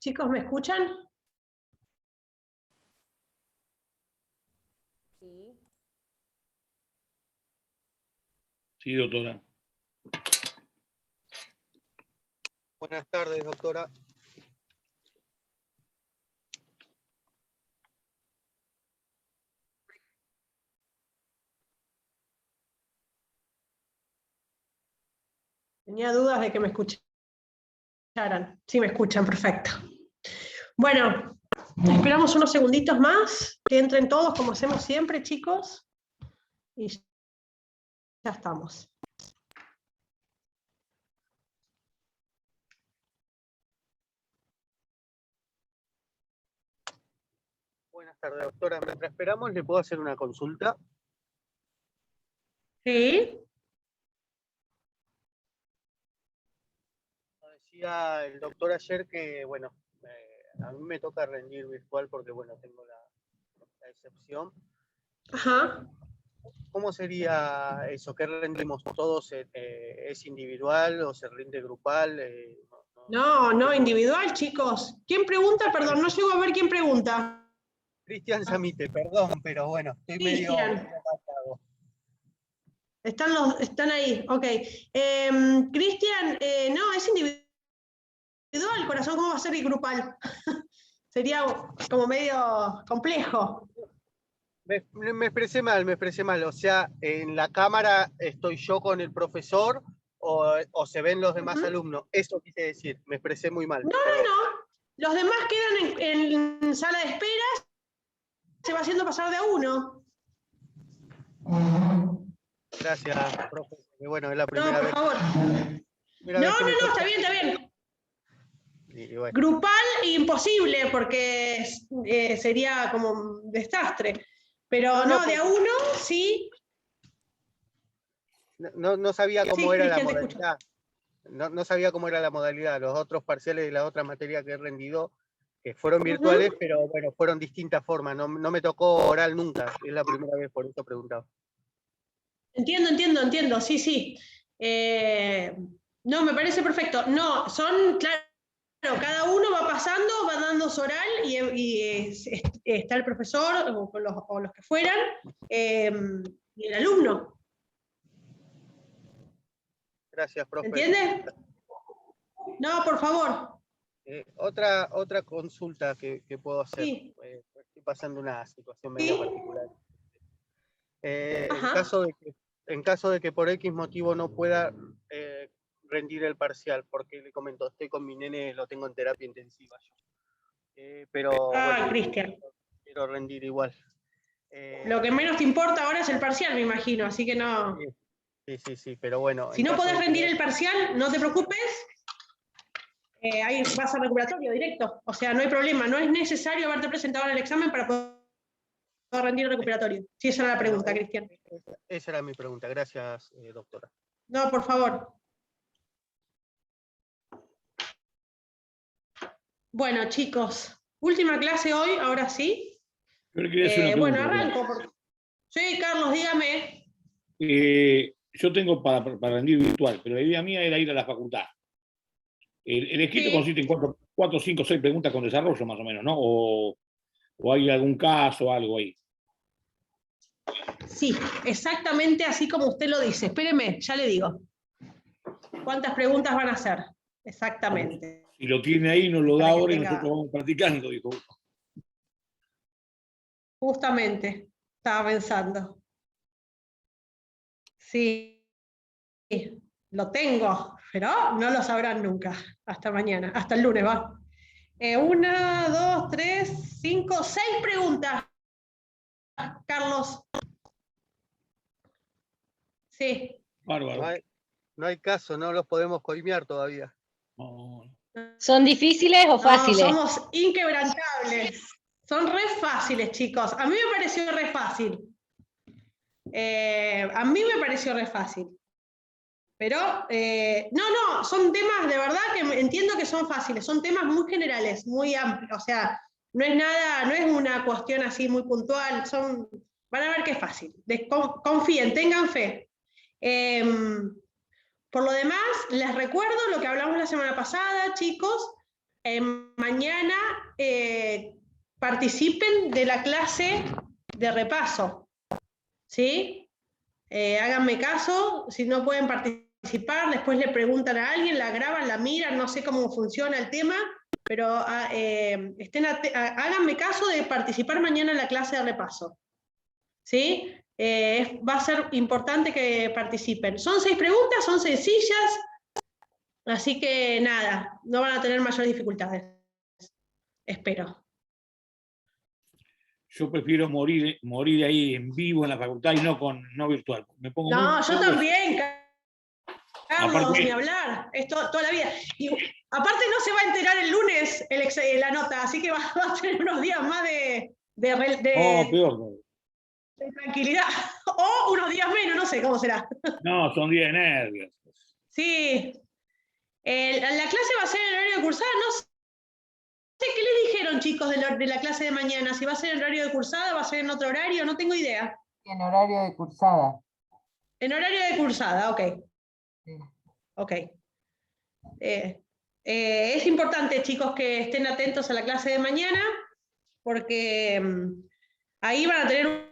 Chicos, ¿me escuchan? Sí. Sí, doctora. Buenas tardes, doctora. Tenía dudas de que me escucharan. Sí, me escuchan, perfecto. Bueno, esperamos unos segunditos más, que entren todos como hacemos siempre, chicos. Y ya estamos. Buenas tardes, doctora. Mientras esperamos, ¿le puedo hacer una consulta? Sí. Decía el doctor ayer que, bueno, a mí me toca rendir virtual porque, bueno, tengo la excepción. Ajá. ¿Cómo sería eso? ¿Qué rendimos todos? ¿Es individual o se rinde grupal? No, individual, chicos. ¿Quién pregunta? Perdón, no llego a ver quién pregunta. Cristian Samite, perdón, pero bueno, estoy medio matado. Están ahí, ok. Cristian, no, es individual, corazón, ¿cómo va a ser grupal? Sería como medio complejo. Me expresé mal. O sea, en la cámara estoy yo con el profesor o se ven los demás alumnos. Eso quise decir, me expresé muy mal. No. Los demás quedan en sala de espera, se va haciendo pasar de a uno. Gracias, profe. Bueno, es la primera vez. No, por favor. No, está bien. Bueno. Grupal imposible, porque sería como un desastre. Pero no, de a uno, sí. No sabía cómo era la modalidad. Te no sabía cómo era la modalidad. Los otros parciales de la otra materia que he rendido, que fueron virtuales, pero bueno, fueron distintas formas. No me tocó oral nunca. Es la primera vez, por eso preguntaba. Entiendo. Sí. No, me parece perfecto. No, son, claro, cada uno va pasando, va dando su oral y está el profesor o los que fueran y el alumno. Gracias, profe. ¿Entiendes? No, por favor. Otra consulta que puedo hacer. Sí. Estoy pasando una situación media particular. En caso de que por X motivo no pueda rendir el parcial, porque le comento, estoy con mi nene, lo tengo en terapia intensiva yo. Pero bueno, Cristian. quiero rendir igual. Lo que menos te importa ahora es el parcial, me imagino, así que no. Sí, pero bueno. Si no podés rendir el parcial, no te preocupes. Ahí vas a recuperatorio directo. O sea, no hay problema. No es necesario haberte presentado en el examen para poder rendir el recuperatorio. Sí, esa era la pregunta, Cristian. Esa era mi pregunta. Gracias, doctora. No, por favor. Bueno, chicos, última clase hoy, ahora sí. Bueno, arranco. Sí, Carlos, dígame. Yo tengo para rendir virtual, pero la idea mía era ir a la facultad. El escrito consiste en 4, 5, 6 preguntas con desarrollo, más o menos, ¿no? O hay algún caso, algo ahí. Sí, exactamente así como usted lo dice. Espéreme, ya le digo. ¿Cuántas preguntas van a hacer? Exactamente. Si lo tiene ahí, nos lo da ahora y nosotros vamos practicando, dijo. Justamente, estaba pensando. Sí, lo tengo, pero no lo sabrán nunca. Hasta mañana, hasta el lunes, va. 1, 2, 3, 5, 6 preguntas. Carlos. Sí. Bárbaro. No hay caso, no los podemos coimear todavía. No. ¿Son difíciles o fáciles? No, somos inquebrantables. Son re fáciles, chicos. A mí me pareció re fácil. Pero, no, son temas de verdad que entiendo que son fáciles. Son temas muy generales, muy amplios. O sea, no es una cuestión así muy puntual. Van a ver que es fácil. Confíen, tengan fe. Por lo demás, les recuerdo lo que hablamos la semana pasada, chicos. mañana participen de la clase de repaso, ¿sí? Háganme caso, si no pueden participar, después le preguntan a alguien, la graban, la miran, no sé cómo funciona el tema, pero háganme caso de participar mañana en la clase de repaso, ¿sí? Va a ser importante que participen. Son 6 preguntas, son sencillas, así que nada, no van a tener mayores dificultades, espero. Yo prefiero morir ahí en vivo en la facultad y no virtual. Me pongo No, muy yo nervioso. también, Carlos, Aparte- ni hablar, esto toda la vida. Y aparte no se va a enterar el lunes la nota, así que va a tener unos días más de peor. tranquilidad, o unos días menos, no sé cómo será. No, son días de nervios. Sí, la clase va a ser en horario de cursada, no sé qué les dijeron, chicos, de la clase de mañana, si va a ser en horario de cursada, va a ser en otro horario, no tengo idea. En horario de cursada. En horario de cursada, ok. Sí. Ok. Es importante, chicos, que estén atentos a la clase de mañana, porque ahí van a tener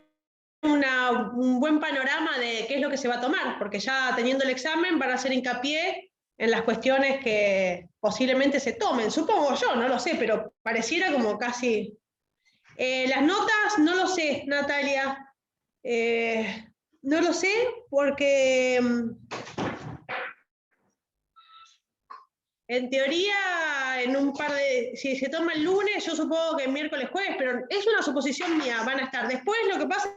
un buen panorama de qué es lo que se va a tomar, porque ya teniendo el examen van a hacer hincapié en las cuestiones que posiblemente se tomen, supongo yo, no lo sé, pero pareciera como casi... las notas, no lo sé, Natalia, no lo sé porque... En teoría, en un par de... Si se toma el lunes, yo supongo que el miércoles, jueves, pero es una suposición mía, van a estar. Después lo que pasa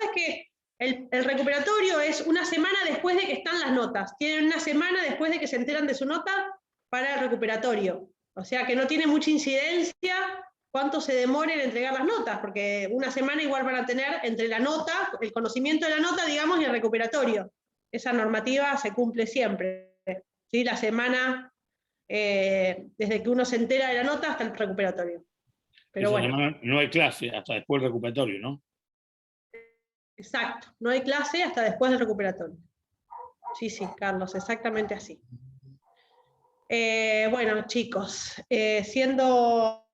es que el recuperatorio es una semana después de que están las notas. Tienen una semana después de que se enteran de su nota para el recuperatorio. O sea que no tiene mucha incidencia cuánto se demore en entregar las notas, porque una semana igual van a tener entre la nota, el conocimiento de la nota, digamos, y el recuperatorio. Esa normativa se cumple siempre, ¿sí? La semana... desde que uno se entera de la nota hasta el recuperatorio. Pero Esa bueno, semana no hay clase hasta después del recuperatorio, ¿no? exacto, no hay clase hasta después del recuperatorio. Sí, sí, Carlos, exactamente así. Bueno, chicos, siendo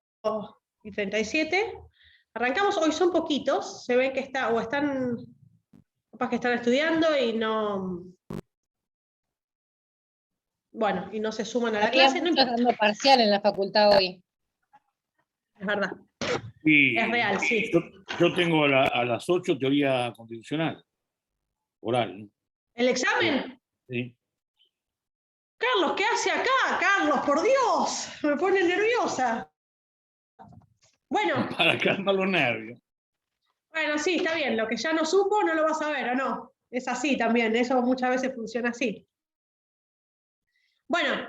y 37, arrancamos. Hoy son poquitos, se ven que están, capaz que están estudiando y no... Bueno, y no se suman a la Había clase, no muchos importa, dando parcial en la facultad hoy. es verdad. Y Es real, sí. yo tengo a las 8 teoría constitucional, oral, ¿no? ¿El examen? Sí. Carlos, ¿qué hace acá? Carlos, por Dios, me pone nerviosa. Bueno, Para calmar los nervios. bueno, sí, está bien, lo que ya no supo no lo vas a ver, ¿o no? Es así también, eso muchas veces funciona así. Bueno,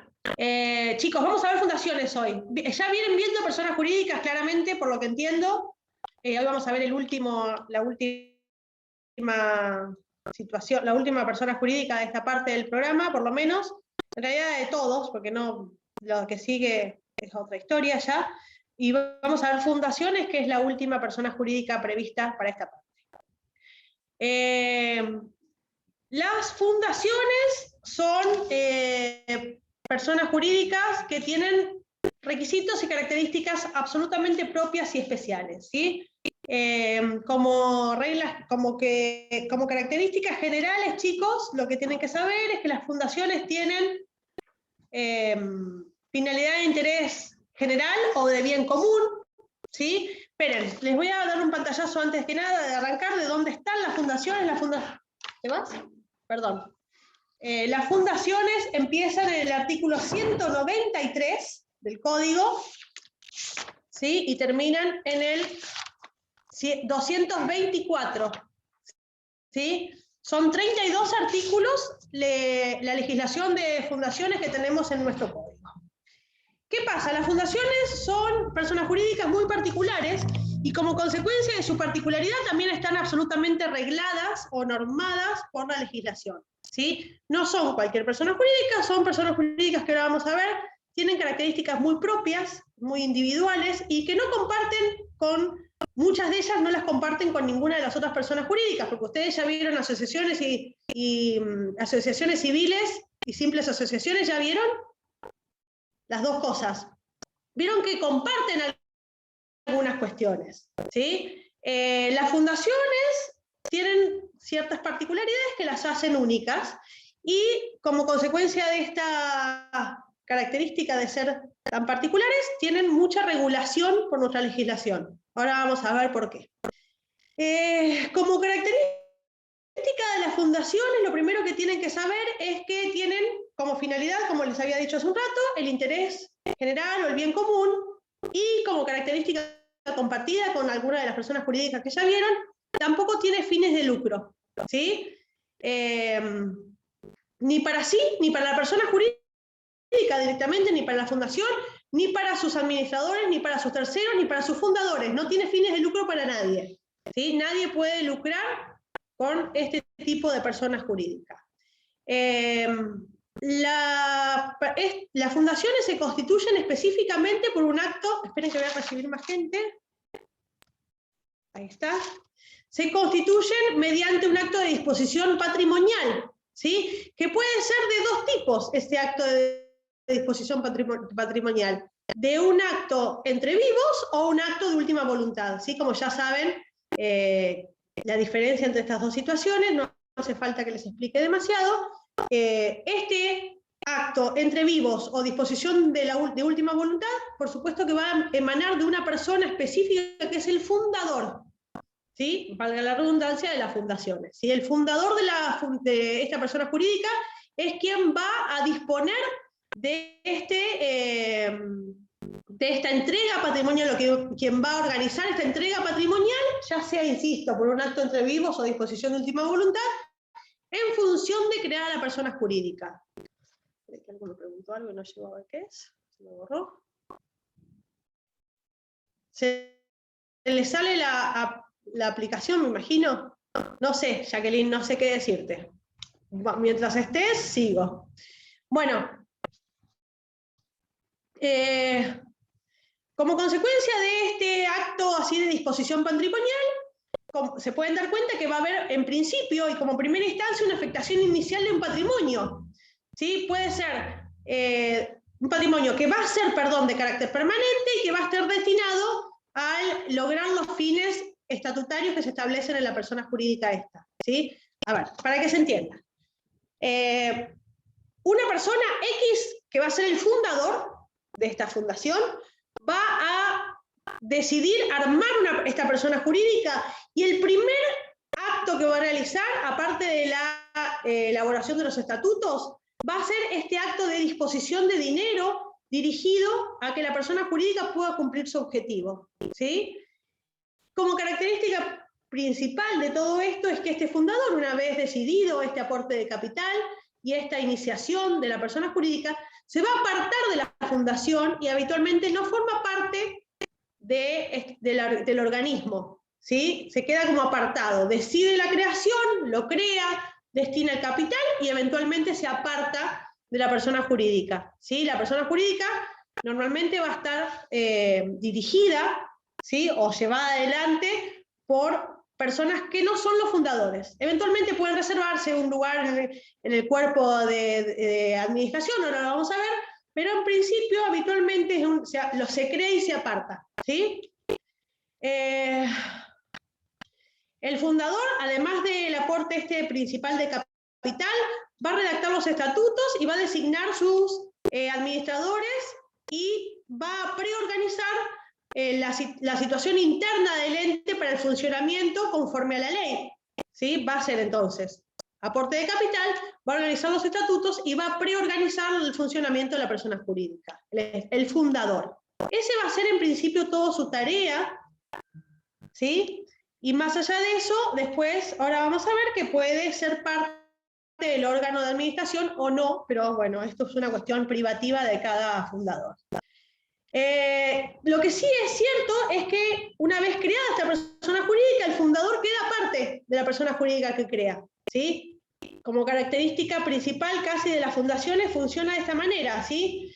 chicos, vamos a ver fundaciones hoy. Ya vienen viendo personas jurídicas, claramente, por lo que entiendo. Hoy vamos a ver la última situación, la última persona jurídica de esta parte del programa, por lo menos. En realidad de todos, porque no, lo que sigue es otra historia ya. Y vamos a ver fundaciones, que es la última persona jurídica prevista para esta parte. Las fundaciones son personas jurídicas que tienen requisitos y características absolutamente propias y especiales, ¿sí? Como reglas, como características generales, chicos, lo que tienen que saber es que las fundaciones tienen finalidad de interés general o de bien común, ¿sí? Esperen, les voy a dar un pantallazo antes que nada de arrancar de dónde están las fundaciones. ¿Te vas? Perdón. Las fundaciones empiezan en el artículo 193 del Código, ¿sí? Y terminan en el 224, ¿sí? Son 32 artículos la legislación de fundaciones que tenemos en nuestro Código. ¿Qué pasa? Las fundaciones son personas jurídicas muy particulares y como consecuencia de su particularidad también están absolutamente regladas o normadas por la legislación, ¿sí? No son cualquier persona jurídica, son personas jurídicas que ahora vamos a ver, tienen características muy propias, muy individuales y que no comparten con, muchas de ellas no las comparten con ninguna de las otras personas jurídicas, porque ustedes ya vieron asociaciones y asociaciones civiles y simples asociaciones, ¿ya vieron? Las dos cosas. vieron que comparten algunas cuestiones, ¿sí? Las fundaciones tienen ciertas particularidades que las hacen únicas, y como consecuencia de esta característica de ser tan particulares, tienen mucha regulación por nuestra legislación. Ahora vamos a ver por qué. Como característica de las fundaciones, lo primero que tienen que saber es que tienen como finalidad, como les había dicho hace un rato, el interés general o el bien común, y como característica compartida con alguna de las personas jurídicas que ya vieron, tampoco tiene fines de lucro, ¿sí? Ni para sí, ni para la persona jurídica directamente, ni para la fundación, ni para sus administradores, ni para sus terceros, ni para sus fundadores. No tiene fines de lucro para nadie, ¿sí? Nadie puede lucrar con este tipo de personas jurídicas. Las fundaciones se constituyen específicamente por un acto, esperen que voy a recibir más gente, ahí está, se constituyen mediante un acto de disposición patrimonial, ¿sí? Que puede ser de dos tipos este acto de disposición patrimonial, de un acto entre vivos o un acto de última voluntad, ¿sí? Como ya saben, la diferencia entre estas dos situaciones, no hace falta que les explique demasiado. Este acto entre vivos o disposición de última voluntad, por supuesto que va a emanar de una persona específica que es el fundador, ¿sí? Valga la redundancia, de las fundaciones, ¿sí? El fundador de esta persona jurídica es quien va a disponer de esta entrega patrimonial, quien va a organizar esta entrega patrimonial, ya sea, insisto, por un acto entre vivos o disposición de última voluntad, en función de crear a la persona jurídica. ¿Alguno preguntó algo y no llegó a ver qué es? ¿Se me borró? ¿Se le sale la aplicación, me imagino? No sé, Jacqueline, no sé qué decirte. Mientras estés, sigo. Bueno. Como consecuencia de este acto así de disposición patrimonial, se pueden dar cuenta que va a haber, en principio, y como primera instancia, una afectación inicial de un patrimonio, ¿sí? Puede ser un patrimonio que va a ser, de carácter permanente y que va a estar destinado a lograr los fines estatutarios que se establecen en la persona jurídica esta, ¿sí? A ver, para que se entienda. Una persona X, que va a ser el fundador de esta fundación, va a decidir armar esta persona jurídica, y el primer acto que va a realizar, aparte de la elaboración de los estatutos, va a ser este acto de disposición de dinero dirigido a que la persona jurídica pueda cumplir su objetivo, ¿sí? Como característica principal de todo esto es que este fundador, una vez decidido este aporte de capital y esta iniciación de la persona jurídica, se va a apartar de la fundación y habitualmente no forma parte del organismo, ¿sí? Se queda como apartado, decide la creación, lo crea, destina el capital y eventualmente se aparta de la persona jurídica, ¿sí? La persona jurídica normalmente va a estar dirigida, ¿sí? O llevada adelante por personas que no son los fundadores. Eventualmente pueden reservarse un lugar en el cuerpo de administración, ahora lo vamos a ver, pero en principio habitualmente se crea y se aparta, ¿sí? El fundador, además del aporte principal de capital, va a redactar los estatutos y va a designar sus administradores y va a preorganizar la situación interna del ente para el funcionamiento conforme a la ley, ¿sí? Va a ser entonces aporte de capital, va a organizar los estatutos y va a preorganizar el funcionamiento de la persona jurídica, el fundador. Ese va a ser en principio toda su tarea, ¿sí? Y más allá de eso, después, ahora vamos a ver que puede ser parte del órgano de administración o no, pero bueno, esto es una cuestión privativa de cada fundador. Lo que sí es cierto es que una vez creada esta persona jurídica, el fundador queda parte de la persona jurídica que crea, ¿sí? Como característica principal casi de las fundaciones funciona de esta manera, ¿sí?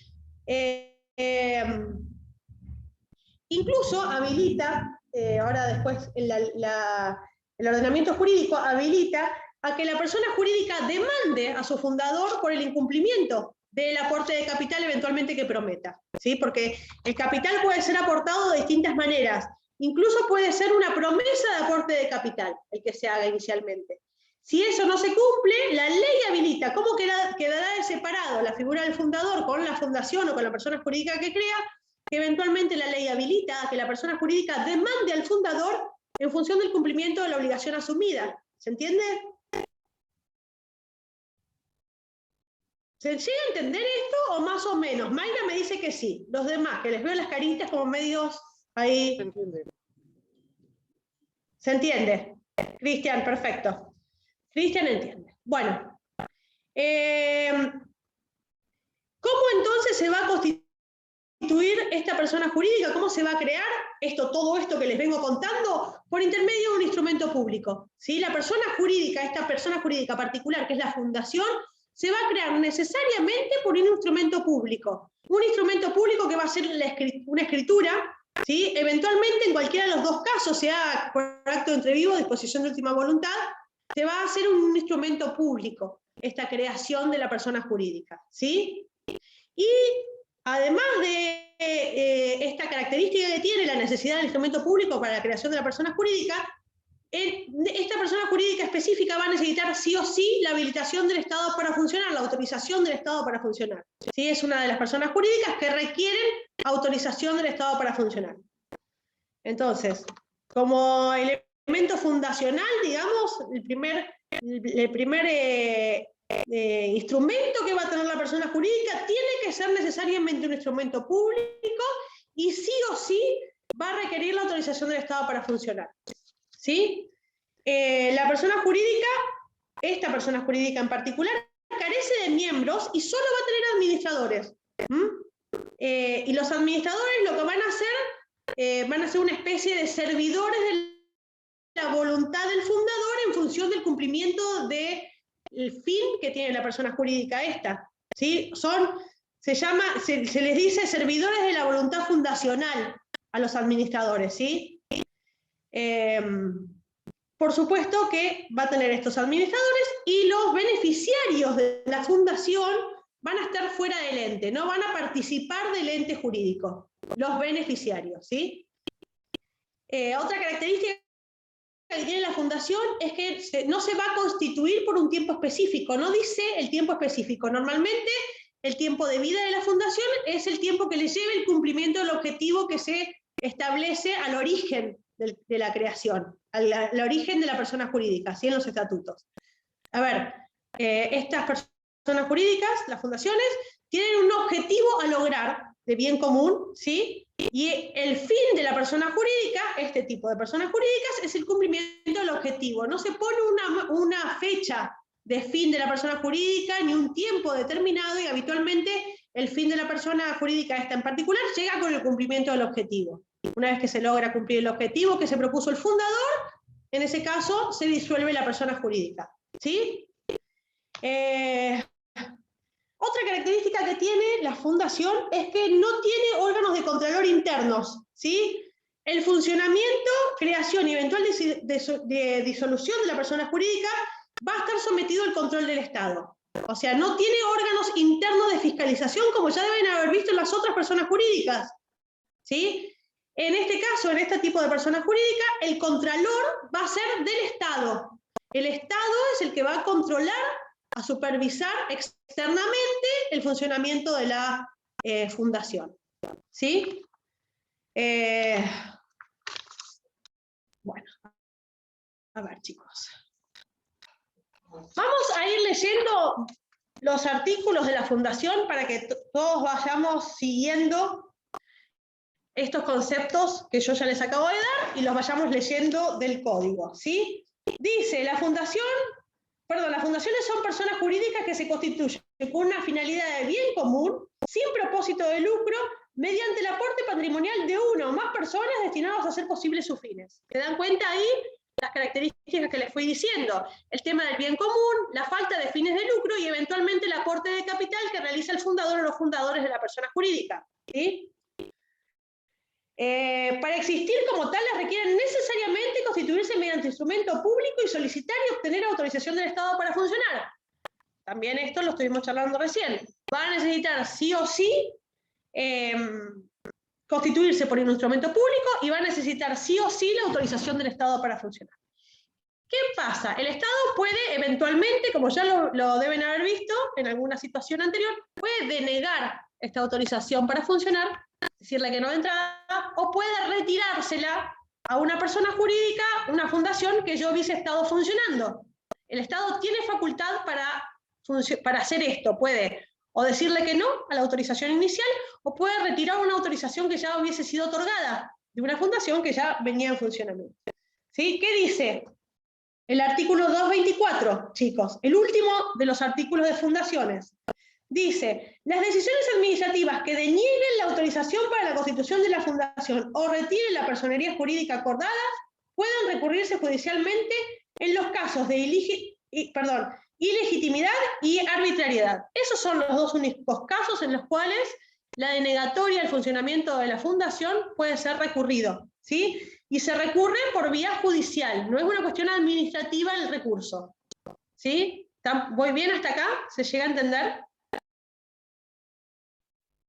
Incluso habilita, ahora después el ordenamiento jurídico habilita a que la persona jurídica demande a su fundador por el incumplimiento del aporte de capital eventualmente que prometa, ¿sí? Porque el capital puede ser aportado de distintas maneras, incluso puede ser una promesa de aporte de capital, el que se haga inicialmente. Si eso no se cumple, la ley habilita cómo quedará separado la figura del fundador con la fundación o con la persona jurídica que crea, que eventualmente la ley habilita a que la persona jurídica demande al fundador en función del cumplimiento de la obligación asumida. ¿Se entiende? ¿Se llega a entender esto o más o menos? Mayra me dice que sí. Los demás, que les veo las caritas como medios ahí. ¿Se entiende? ¿Se entiende? Cristian, perfecto. Cristian entiende. Bueno. ¿Cómo entonces se va a constituir esta persona jurídica? ¿Cómo se va a crear todo esto que les vengo contando? Por intermedio de un instrumento público. ¿Sí? La persona jurídica, esta persona jurídica particular, que es la fundación, se va a crear necesariamente por un instrumento público. Un instrumento público que va a ser una escritura, ¿sí? Eventualmente en cualquiera de los dos casos, sea por acto de entrevivo o disposición de última voluntad, se va a hacer un instrumento público, esta creación de la persona jurídica, ¿sí? Y además de esta característica que tiene la necesidad del instrumento público para la creación de la persona jurídica, esta persona jurídica específica va a necesitar sí o sí la habilitación del Estado para funcionar, la autorización del Estado para funcionar. ¿Sí? Es una de las personas jurídicas que requieren autorización del Estado para funcionar. Entonces, como elemento fundacional, digamos, el primer instrumento que va a tener la persona jurídica tiene que ser necesariamente un instrumento público y sí o sí va a requerir la autorización del Estado para funcionar. ¿Sí? La persona jurídica, esta persona jurídica en particular, carece de miembros y solo va a tener administradores. Y los administradores lo que van a hacer una especie de servidores de la voluntad del fundador en función del cumplimiento del fin que tiene la persona jurídica esta. ¿Sí? Se les dice servidores de la voluntad fundacional a los administradores, ¿sí? Por supuesto que va a tener estos administradores y los beneficiarios de la fundación van a estar fuera del ente, no van a participar del ente jurídico, los beneficiarios, ¿sí? Otra característica que tiene la fundación es que no se va a constituir por un tiempo específico, no dice el tiempo específico. Normalmente el tiempo de vida de la fundación es el tiempo que le lleve el cumplimiento del objetivo que se establece al origen de la creación, al origen de la persona jurídica, ¿sí? En los estatutos. A ver, estas personas jurídicas, las fundaciones, tienen un objetivo a lograr de bien común, ¿sí? Y el fin de la persona jurídica, este tipo de personas jurídicas, es el cumplimiento del objetivo. No se pone una fecha de fin de la persona jurídica, ni un tiempo determinado, y habitualmente el fin de la persona jurídica esta en particular llega con el cumplimiento del objetivo. Una vez que se logra cumplir el objetivo que se propuso el fundador, en ese caso se disuelve la persona jurídica. ¿Sí? Otra característica que tiene la fundación es que no tiene órganos de contralor internos. ¿Sí? El funcionamiento, creación y eventual de disolución de la persona jurídica va a estar sometido al control del Estado. O sea, no tiene órganos internos de fiscalización como ya deben haber visto en las otras personas jurídicas. ¿Sí? En este caso, en este tipo de persona jurídica, el contralor va a ser del Estado. El Estado es el que va a controlar, a supervisar externamente el funcionamiento de la fundación. ¿Sí? Bueno, a ver, chicos. Vamos a ir leyendo los artículos de la fundación para que todos vayamos siguiendo estos conceptos que yo ya les acabo de dar y los vayamos leyendo del código, ¿sí? Dice, las fundaciones son personas jurídicas que se constituyen con una finalidad de bien común, sin propósito de lucro, mediante el aporte patrimonial de una o más personas destinadas a hacer posibles sus fines. ¿Se dan cuenta ahí? Las características que les fui diciendo, el tema del bien común, la falta de fines de lucro y eventualmente el aporte de capital que realiza el fundador o los fundadores de la persona jurídica, ¿sí? Para existir como tales requieren necesariamente constituirse mediante instrumento público y solicitar y obtener autorización del Estado para funcionar. también esto lo estuvimos charlando recién, va a necesitar sí o sí constituirse por un instrumento público y va a necesitar sí o sí la autorización del Estado para funcionar. ¿Qué pasa? El Estado puede eventualmente, como ya lo deben haber visto en alguna situación anterior, puede denegar esta autorización para funcionar, decirle que no de entrada, o puede retirársela a una persona jurídica, una fundación que ya hubiese estado funcionando. El Estado tiene facultad para hacer esto, puede o decirle que no a la autorización inicial, o puede retirar una autorización que ya hubiese sido otorgada de una fundación que ya venía en funcionamiento. ¿Sí? ¿Qué dice el artículo 224, chicos? El último de los artículos de fundaciones. Dice, las decisiones administrativas que denieguen la autorización para la constitución de la fundación o retiren la personería jurídica acordada pueden recurrirse judicialmente en los casos de ilegitimidad y arbitrariedad. Esos son los dos únicos casos en los cuales la denegatoria del funcionamiento de la fundación puede ser recurrido, ¿sí? Y se recurre por vía judicial, no es una cuestión administrativa el recurso. ¿Sí? ¿Voy bien hasta acá? ¿Se llega a entender?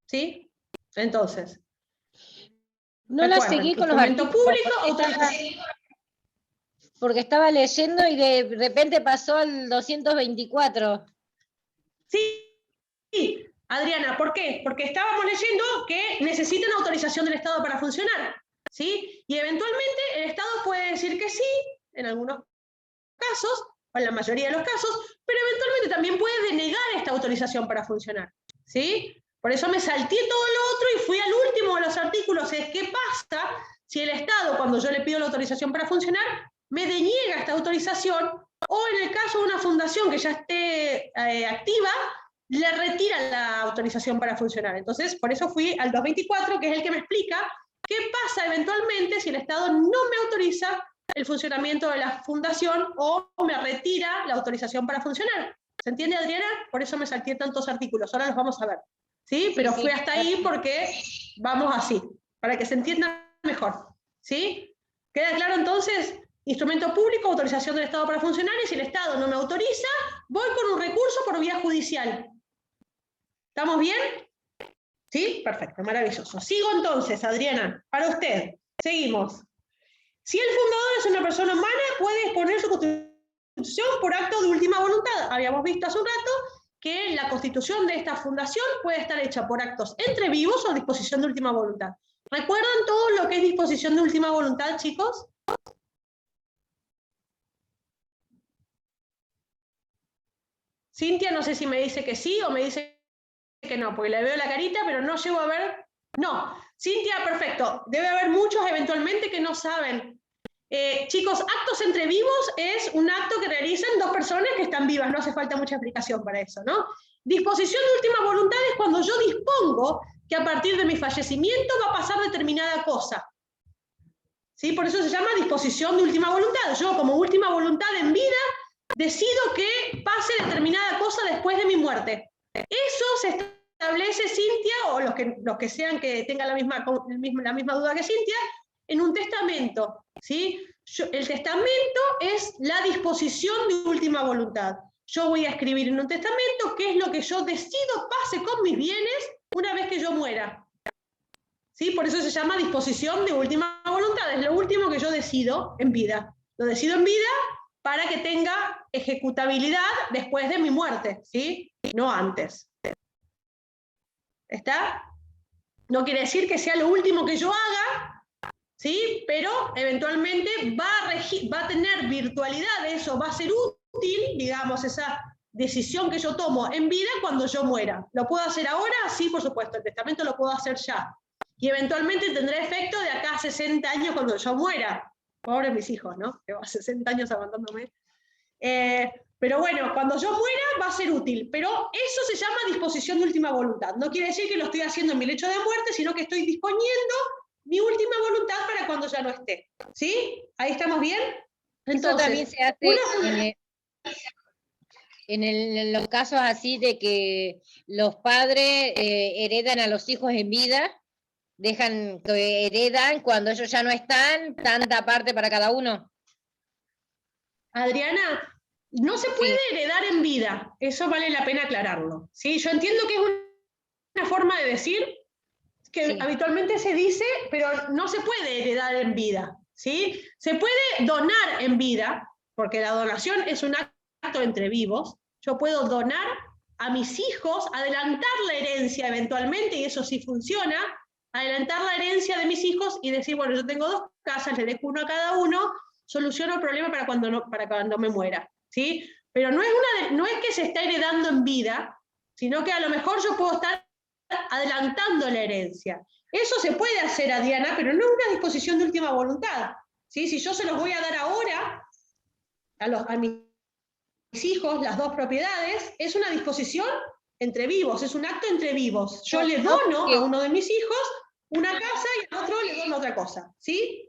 ¿Sí? Entonces. No la seguí con los instrumento artículos, público, porque estaba leyendo y de repente pasó al 224. Sí, Adriana, ¿por qué? Porque estábamos leyendo que necesitan autorización del Estado para funcionar, ¿sí? Y eventualmente el Estado puede decir que sí, en algunos casos, o en la mayoría de los casos, pero eventualmente también puede denegar esta autorización para funcionar, ¿sí? Por eso me salté todo lo otro y fui al último de los artículos, es qué pasa si el Estado, cuando yo le pido la autorización para funcionar, me deniega esta autorización, o en el caso de una fundación que ya esté activa, le retira la autorización para funcionar. Entonces, por eso fui al 224, que es el que me explica qué pasa eventualmente si el Estado no me autoriza el funcionamiento de la fundación o me retira la autorización para funcionar. ¿Se entiende, Adriana? Por eso me salté tantos artículos, ahora los vamos a ver. ¿Sí? Pero fui hasta ahí porque vamos así, para que se entienda mejor. ¿Sí? ¿Queda claro entonces? Instrumento público, autorización del Estado para funcionar, y si el Estado no me autoriza, voy con un recurso por vía judicial. ¿Estamos bien? ¿Sí? Perfecto, maravilloso. Sigo entonces, Adriana, para usted. Seguimos. Si el fundador es una persona humana, puede exponer su constitución por acto de última voluntad. Habíamos visto hace un rato que la constitución de esta fundación puede estar hecha por actos entre vivos o disposición de última voluntad. ¿Recuerdan todo lo que es disposición de última voluntad, chicos? Cintia, no sé si me dice que sí o me dice que no, porque le veo la carita, pero no llego a ver. No, Cintia, perfecto. Debe haber muchos eventualmente que no saben. Chicos, actos entre vivos es un acto que realizan dos personas que están vivas, no hace falta mucha explicación para eso, ¿no? Disposición de última voluntad es cuando yo dispongo que a partir de mi fallecimiento va a pasar determinada cosa. ¿Sí? Por eso se llama disposición de última voluntad. Yo, como última voluntad en vida, decido que pase determinada cosa después de mi muerte. Eso se establece, Cintia, o los que sean que tengan la misma duda que Cintia, en un testamento. ¿Sí? El testamento es la disposición de última voluntad. Yo voy a escribir en un testamento qué es lo que yo decido pase con mis bienes una vez que yo muera. ¿Sí? Por eso se llama disposición de última voluntad. Es lo último que yo decido en vida. Lo decido en vida para que tenga ejecutabilidad después de mi muerte, ¿sí? No antes. ¿Está? No quiere decir que sea lo último que yo haga, ¿sí? Pero eventualmente va a tener virtualidad, eso va a ser útil, digamos, esa decisión que yo tomo en vida cuando yo muera. ¿Lo puedo hacer ahora? Sí, por supuesto, el testamento lo puedo hacer ya. Y eventualmente tendrá efecto de acá a 60 años cuando yo muera. Pobres mis hijos, ¿no? Llevo 60 años aguantándome. Pero bueno, cuando yo muera va a ser útil. Pero eso se llama disposición de última voluntad. No quiere decir que lo estoy haciendo en mi lecho de muerte, sino que estoy disponiendo mi última voluntad para cuando ya no esté. ¿Sí? ¿Ahí estamos bien? Entonces, eso también se hace en los casos así de que los padres heredan a los hijos en vida, dejan que heredan cuando ellos ya no están, tanta parte para cada uno. Adriana, No se puede heredar en vida, eso vale la pena aclararlo. ¿Sí? Yo entiendo que es una forma de decir que habitualmente se dice, pero no se puede heredar en vida. ¿Sí? Se puede donar en vida, porque la donación es un acto entre vivos. Yo puedo donar a mis hijos, adelantar la herencia eventualmente, y eso sí funciona, adelantar la herencia de mis hijos y decir, bueno, yo tengo 2 casas, le dejo uno a cada uno, soluciono el problema para cuando me muera. ¿Sí? Pero no es que se está heredando en vida, sino que a lo mejor yo puedo estar adelantando la herencia. Eso se puede hacer, Adriana, pero no es una disposición de última voluntad. ¿Sí? Si yo se los voy a dar ahora a mis hijos, las 2 propiedades, es una disposición entre vivos, es un acto entre vivos. Yo le dono a uno de mis hijos una casa y al otro le dono otra cosa. ¿Sí?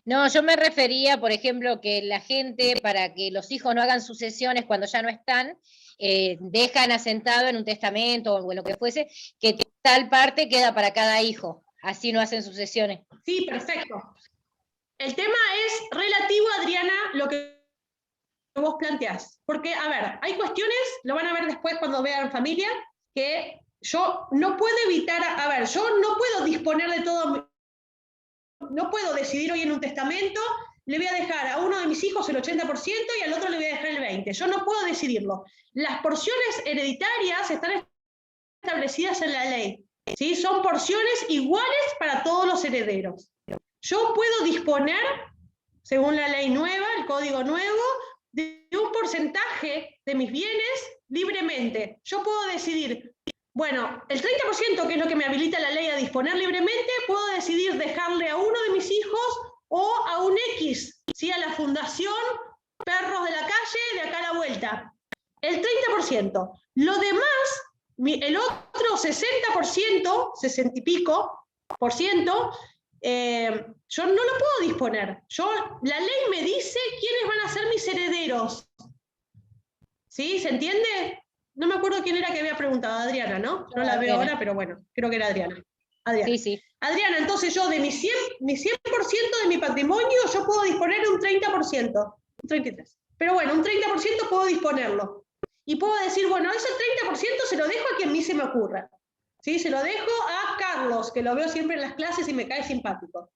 No, yo me refería, por ejemplo, que la gente, para que los hijos no hagan sucesiones cuando ya no están, dejan asentado en un testamento o en lo que fuese, que tal parte queda para cada hijo, así no hacen sucesiones. Sí, perfecto. El tema es relativo, Adriana, lo que vos planteás. Porque, a ver, hay cuestiones, lo van a ver después cuando vean familia, que yo no puedo evitar, yo no puedo disponer de todo, no puedo decidir hoy en un testamento, le voy a dejar a uno de mis hijos el 80% y al otro le voy a dejar el 20%. Yo no puedo decidirlo. Las porciones hereditarias están establecidas en la ley. ¿Sí? Son porciones iguales para todos los herederos. Yo puedo disponer, según la ley nueva, el código nuevo, de un porcentaje de mis bienes libremente. Yo puedo decidir, bueno, el 30%, que es lo que me habilita la ley a disponer libremente, puedo decidir dejarle a uno de mis hijos o a un X, ¿sí? A la fundación Perros de la Calle, de acá a la vuelta. El 30%. Lo demás, el otro 60%, 60 y pico por ciento, yo no lo puedo disponer. La ley me dice quiénes van a ser mis herederos. ¿Sí? ¿Se entiende? No me acuerdo quién era que había preguntado, Adriana, ¿no? No la veo ahora, pero bueno, creo que era Adriana. Sí, sí. Adriana, entonces yo de mi 100% de mi patrimonio, yo puedo disponer un 30%, un 33%. Pero bueno, un 30% puedo disponerlo. Y puedo decir, bueno, ese 30% se lo dejo a quien a mí se me ocurra. ¿Sí? Se lo dejo a Carlos, que lo veo siempre en las clases y me cae simpático.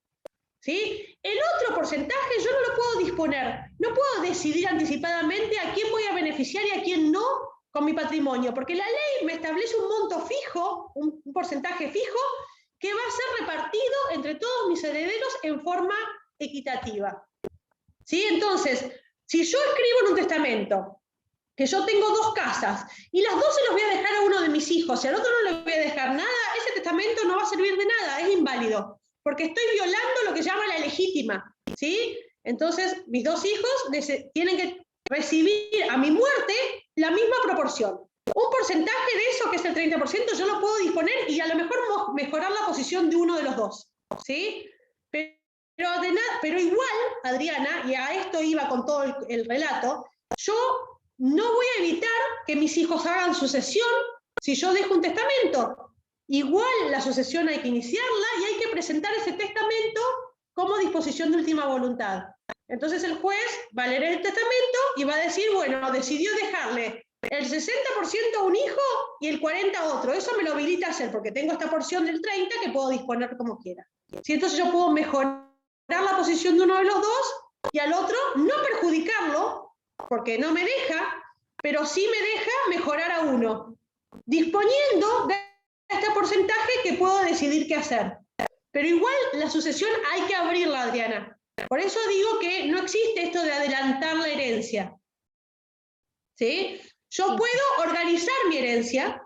¿Sí? El otro porcentaje yo no lo puedo disponer. No puedo decidir anticipadamente a quién voy a beneficiar y a quién no con mi patrimonio, porque la ley me establece un monto fijo, un porcentaje fijo, que va a ser repartido entre todos mis herederos en forma equitativa. ¿Sí? Entonces, si yo escribo en un testamento que yo tengo 2 casas y las 2 se los voy a dejar a uno de mis hijos y al otro no le voy a dejar nada, ese testamento no va a servir de nada, es inválido, porque estoy violando lo que se llama la legítima. ¿Sí? Entonces, mis 2 hijos tienen que recibir a mi muerte la misma proporción. Un porcentaje de eso, que es el 30%, yo lo puedo disponer y a lo mejor mejorar la posición de uno de los 2. ¿Sí? Pero igual, Adriana, y a esto iba con todo el relato, yo no voy a evitar que mis hijos hagan sucesión si yo dejo un testamento. Igual la sucesión hay que iniciarla y hay que presentar ese testamento como disposición de última voluntad. Entonces el juez va a leer el testamento y va a decir, bueno, decidió dejarle el 60% a un hijo y el 40% a otro. Eso me lo habilita a hacer porque tengo esta porción del 30% que puedo disponer como quiera. ¿Sí? Entonces yo puedo mejorar la posición de uno de los 2 y al otro no perjudicarlo porque no me deja, pero sí me deja mejorar a uno, disponiendo de este porcentaje que puedo decidir qué hacer. Pero igual la sucesión hay que abrirla, Adriana. Por eso digo que no existe esto de adelantar la herencia. ¿Sí? Yo puedo organizar mi herencia,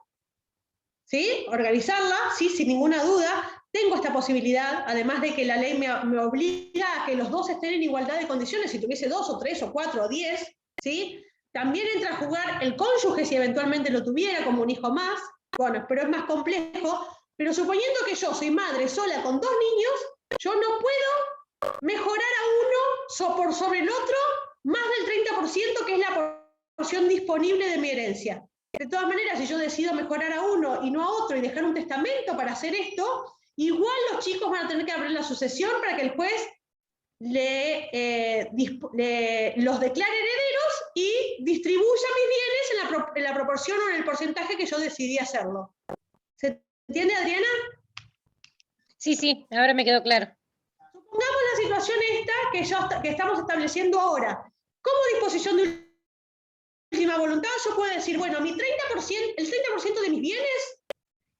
¿sí? Organizarla, sí, sin ninguna duda. Tengo esta posibilidad, además de que la ley me obliga a que los 2 estén en igualdad de condiciones, si tuviese 2 o 3 o 4 o 10, ¿sí? También entra a jugar el cónyuge si eventualmente lo tuviera como un hijo más, bueno, pero es más complejo. Pero suponiendo que yo soy madre sola con 2 niños, yo no puedo mejorar a uno por sobre el otro más del 30%, que es la porción disponible de mi herencia. De todas maneras, si yo decido mejorar a uno y no a otro y dejar un testamento para hacer esto, igual los chicos van a tener que abrir la sucesión para que el juez los declare herederos y distribuya mis bienes en la proporción o en el porcentaje que yo decidí hacerlo. ¿Se entiende, Adriana? Sí, sí, ahora me quedó claro. Supongamos la situación esta que estamos estableciendo ahora. Como disposición de última voluntad, yo puedo decir, bueno, el 30% de mis bienes,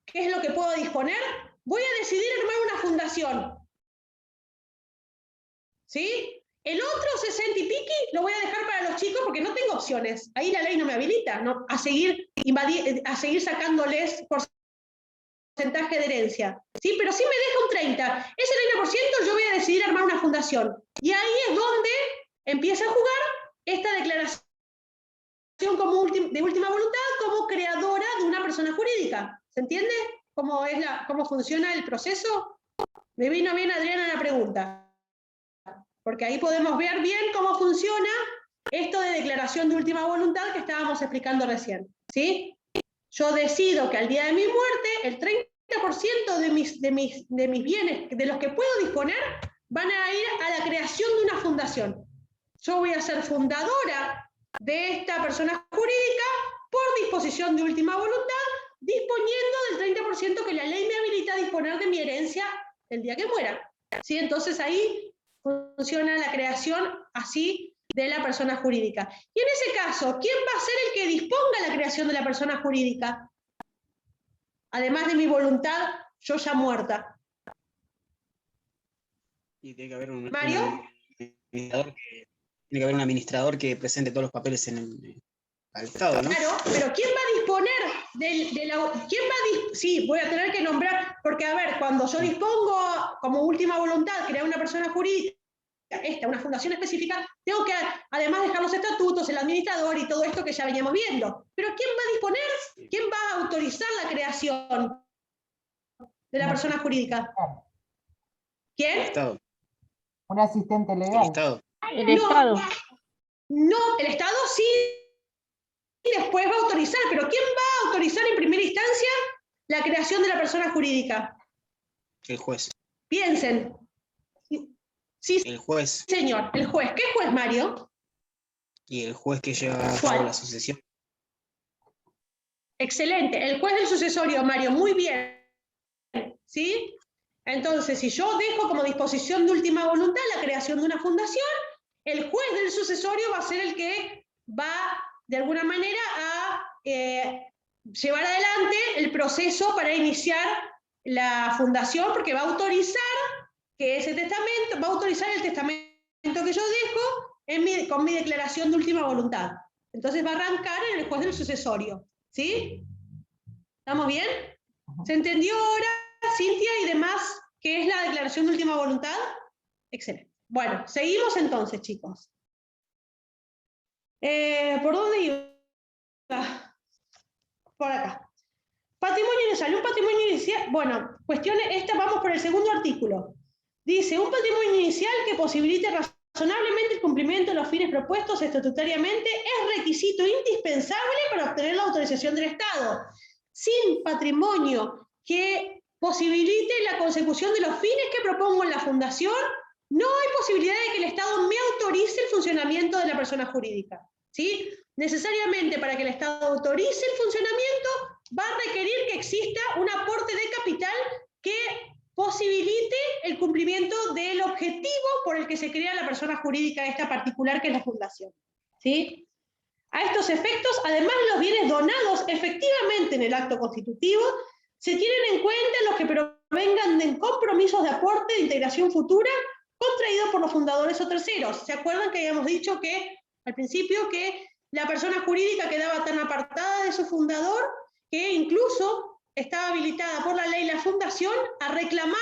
que es lo que puedo disponer, voy a decidir armar una fundación. ¿Sí? El otro 60 y piqui lo voy a dejar para los chicos porque no tengo opciones. Ahí la ley no me habilita a seguir sacándoles porcentaje de herencia. ¿Sí? Pero sí me deja un 30%. Ese 30% yo voy a decidir armar una fundación. Y ahí es donde empieza a jugar esta declaración de última voluntad como creadora de una persona jurídica. ¿Se entiende cómo funciona el proceso? Me vino bien, Adriana, la pregunta. Porque ahí podemos ver bien cómo funciona esto de declaración de última voluntad que estábamos explicando recién. ¿Sí? Yo decido que al día de mi muerte, el 30% de mis bienes, de los que puedo disponer, van a ir a la creación de una fundación. Yo voy a ser fundadora de esta persona jurídica por disposición de última voluntad, disponiendo del 30% que la ley me habilita a disponer de mi herencia el día que muera. ¿Sí? Entonces ahí funciona la creación así de la persona jurídica. Y en ese caso, ¿quién va a ser el que disponga la creación de la persona jurídica? Además de mi voluntad, yo ya muerta. Y tiene que haber ¿Mario? Tiene que haber un administrador que presente todos los papeles al Estado, ¿no? Claro, pero ¿quién va a disponer sí, voy a tener que nombrar, porque a ver, cuando yo dispongo como última voluntad crear una persona jurídica, una fundación específica, tengo que además dejar los estatutos, el administrador y todo esto que ya veníamos viendo. Pero ¿quién va a disponer? ¿Quién va a autorizar la creación de la persona jurídica? ¿Quién? El Estado. Un asistente El legal. Estado. El Estado. No, el Estado sí después va a autorizar, pero ¿quién va a autorizar en primera instancia la creación de la persona jurídica? El juez. Piensen. Sí, El juez. señor, el juez. ¿Qué juez, Mario? Y el juez que lleva a ¿Cuál? cabo la sucesión. Excelente, el juez del sucesorio, Mario, muy bien. ¿Sí? Entonces, si yo dejo como disposición de última voluntad la creación de una fundación, el juez del sucesorio va a ser el que va, de alguna manera, a llevar adelante el proceso para iniciar la fundación, porque va a autorizar que ese testamento, va a autorizar el testamento que yo dejo con mi declaración de última voluntad. Entonces va a arrancar en el juez del sucesorio. ¿Sí? ¿Estamos bien? ¿Se entendió ahora, Cintia y demás, qué es la declaración de última voluntad? Excelente. Bueno, seguimos entonces, chicos. ¿Por dónde iba? Por acá. Patrimonio inicial. Un patrimonio inicial, bueno, vamos por el segundo artículo. Dice, un patrimonio inicial que posibilite razonablemente el cumplimiento de los fines propuestos estatutariamente es requisito indispensable para obtener la autorización del Estado. Sin patrimonio que posibilite la consecución de los fines que propongo en la fundación, no hay posibilidad de que el Estado me autorice el funcionamiento de la persona jurídica. ¿Sí? Necesariamente para que el Estado autorice el funcionamiento va a requerir que exista un aporte de capital que posibilite el cumplimiento del objetivo por el que se crea la persona jurídica esta particular que es la fundación. ¿Sí? A estos efectos, además de los bienes donados efectivamente en el acto constitutivo, se tienen en cuenta los que provengan de compromisos de aporte de integración futura contraídos por los fundadores o terceros. ¿Se acuerdan que habíamos dicho que al principio que la persona jurídica quedaba tan apartada de su fundador que incluso estaba habilitada por la ley la fundación a reclamar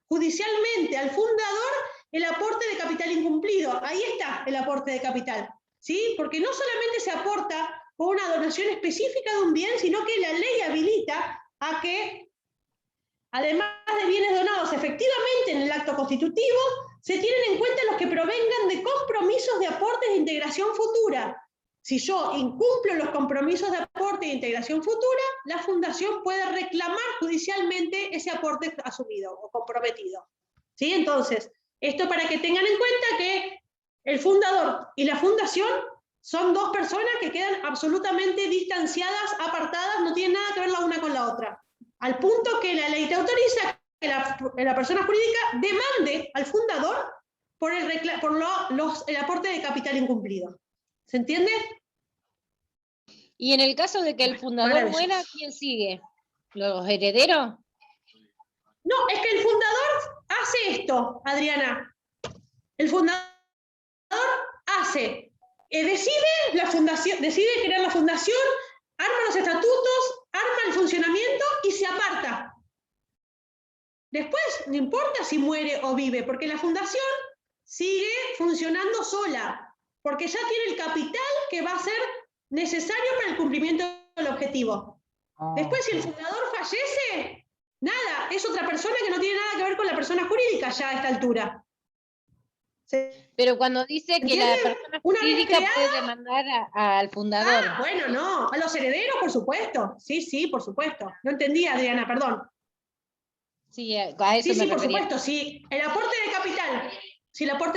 judicialmente al fundador el aporte de capital incumplido? Ahí está el aporte de capital, ¿sí? Porque no solamente se aporta por una donación específica de un bien, sino que la ley habilita a que, además de bienes donados efectivamente en el acto constitutivo, se tienen en cuenta los que provengan de compromisos de aportes de integración futura. Si yo incumplo los compromisos de aporte de integración futura, la fundación puede reclamar judicialmente ese aporte asumido o comprometido. ¿Sí? Entonces, Esto para que tengan en cuenta que el fundador y la fundación son dos personas que quedan absolutamente distanciadas, apartadas, no tienen nada que ver la una con la otra. Al punto que la ley te autoriza que la persona jurídica demande al fundador por el aporte de capital incumplido. ¿Se entiende? Y en el caso de que el fundador Maravilloso. muera, ¿quién sigue? ¿Los herederos? No, es que el fundador hace esto, Adriana. El fundador decide crear la fundación, arma los estatutos, arma el funcionamiento y se aparta. Después, no importa si muere o vive, porque la fundación sigue funcionando sola, porque ya tiene el capital que va a ser necesario para el cumplimiento del objetivo. Después, si el fundador fallece, nada, es otra persona que no tiene nada que ver con la persona jurídica ya a esta altura. Pero cuando dice que la ¿Entienden? persona Una vez jurídica creada- puede demandar al fundador. Ah, bueno, no, a los herederos, por supuesto. Sí, por supuesto. No entendí, Adriana, perdón. Sí, a eso Sí, me por refería. supuesto, si el aporte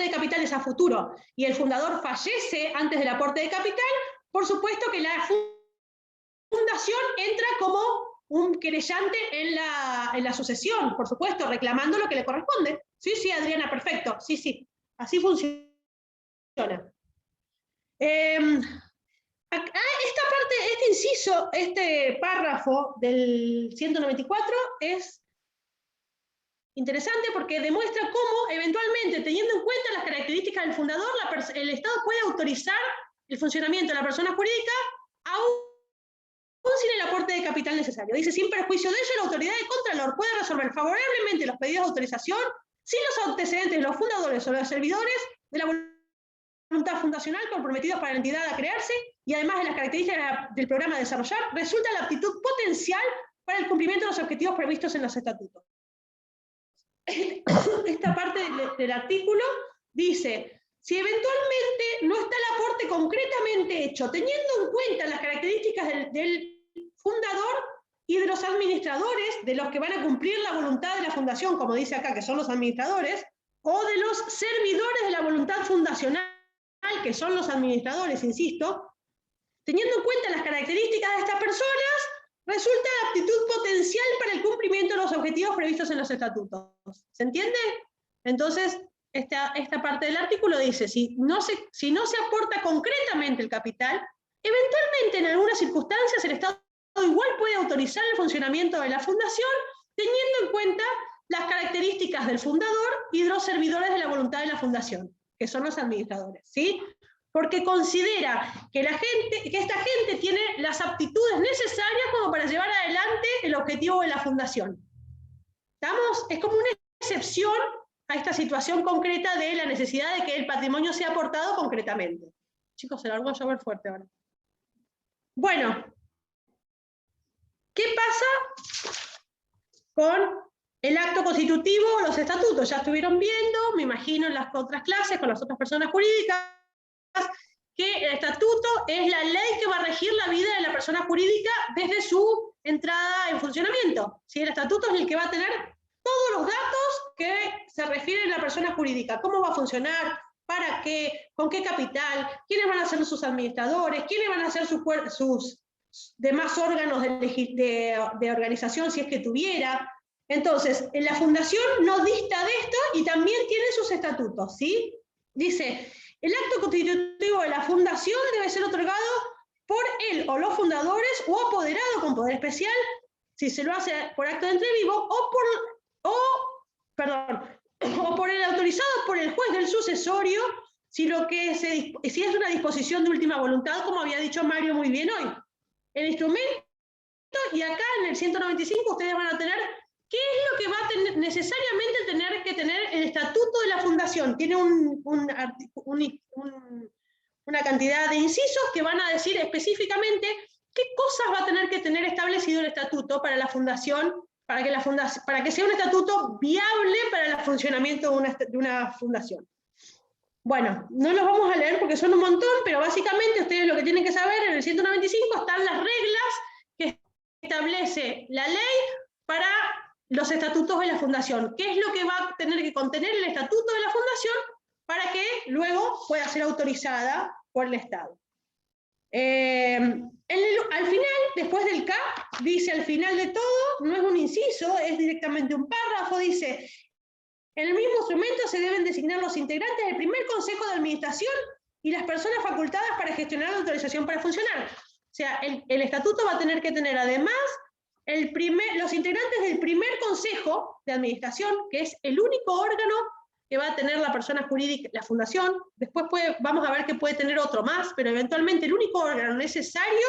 de capital es a futuro y el fundador fallece antes del aporte de capital, por supuesto que la fundación entra como un querellante en la sucesión, por supuesto, reclamando lo que le corresponde. Sí, Adriana, perfecto. Sí, así funciona. Esta parte, este inciso, este párrafo del 194 es interesante porque demuestra cómo, eventualmente, teniendo en cuenta las características del fundador, el Estado puede autorizar el funcionamiento de la persona jurídica aún sin el aporte de capital necesario. Dice, sin perjuicio de ello, la autoridad de Contralor puede resolver favorablemente los pedidos de autorización si los antecedentes de los fundadores o los servidores de la voluntad fundacional comprometidos para la entidad a crearse y además de las características del programa a desarrollar, resulta la aptitud potencial para el cumplimiento de los objetivos previstos en los estatutos. Esta parte del artículo dice, si eventualmente no está el aporte concretamente hecho, teniendo en cuenta las características del fundador y de los administradores, de los que van a cumplir la voluntad de la fundación, como dice acá, que son los administradores, o de los servidores de la voluntad fundacional, que son los administradores, insisto, teniendo en cuenta las características de estas personas, resulta la aptitud potencial para el cumplimiento de los objetivos previstos en los estatutos. ¿Se entiende? Entonces, esta parte del artículo dice, si no se aporta concretamente el capital, eventualmente en algunas circunstancias el Estado igual puede autorizar el funcionamiento de la fundación, teniendo en cuenta las características del fundador y de los servidores de la voluntad de la fundación, que son los administradores, ¿sí? Porque considera que esta gente tiene las aptitudes necesarias como para llevar adelante el objetivo de la fundación. ¿Estamos? Es como una excepción a esta situación concreta de la necesidad de que el patrimonio sea aportado concretamente. Chicos, se largó a llover fuerte ahora. Bueno, ¿qué pasa con el acto constitutivo, los estatutos? Ya estuvieron viendo, me imagino en las otras clases, con las otras personas jurídicas, que el estatuto es la ley que va a regir la vida de la persona jurídica desde su entrada en funcionamiento. ¿Sí? El estatuto es el que va a tener todos los datos que se refieren a la persona jurídica, cómo va a funcionar, para qué, con qué capital, quiénes van a ser sus administradores, quiénes van a ser sus demás órganos de organización si es que tuviera. Entonces, la fundación no dista de esto y también tiene sus estatutos, ¿sí? Dice, el acto constitutivo de la fundación debe ser otorgado por él o los fundadores o apoderado con poder especial, si se lo hace por acto de entrevivo, o por el autorizado por el juez del sucesorio, si es una disposición de última voluntad, como había dicho Mario muy bien hoy. El instrumento, y acá en el 195 ustedes van a tener qué es lo que va a tener, necesariamente tener que tener el estatuto de la fundación. Tiene una cantidad de incisos que van a decir específicamente qué cosas va a tener que tener establecido el estatuto para la fundación, para que sea un estatuto viable para el funcionamiento de una fundación. Bueno, no los vamos a leer porque son un montón, pero básicamente ustedes lo que tienen que saber, en el 195 están las reglas que establece la ley para los estatutos de la fundación. ¿Qué es lo que va a tener que contener el estatuto de la fundación para que luego pueda ser autorizada por el Estado? Al final, después del CAP, dice al final de todo, no es un inciso, es directamente un párrafo, dice: en el mismo instrumento se deben designar los integrantes del primer consejo de administración y las personas facultadas para gestionar la autorización para funcionar. O sea, el estatuto va a tener que tener además los integrantes del primer consejo de administración, que es el único órgano que va a tener la persona jurídica, la fundación. Después vamos a ver que puede tener otro más, pero eventualmente el único órgano necesario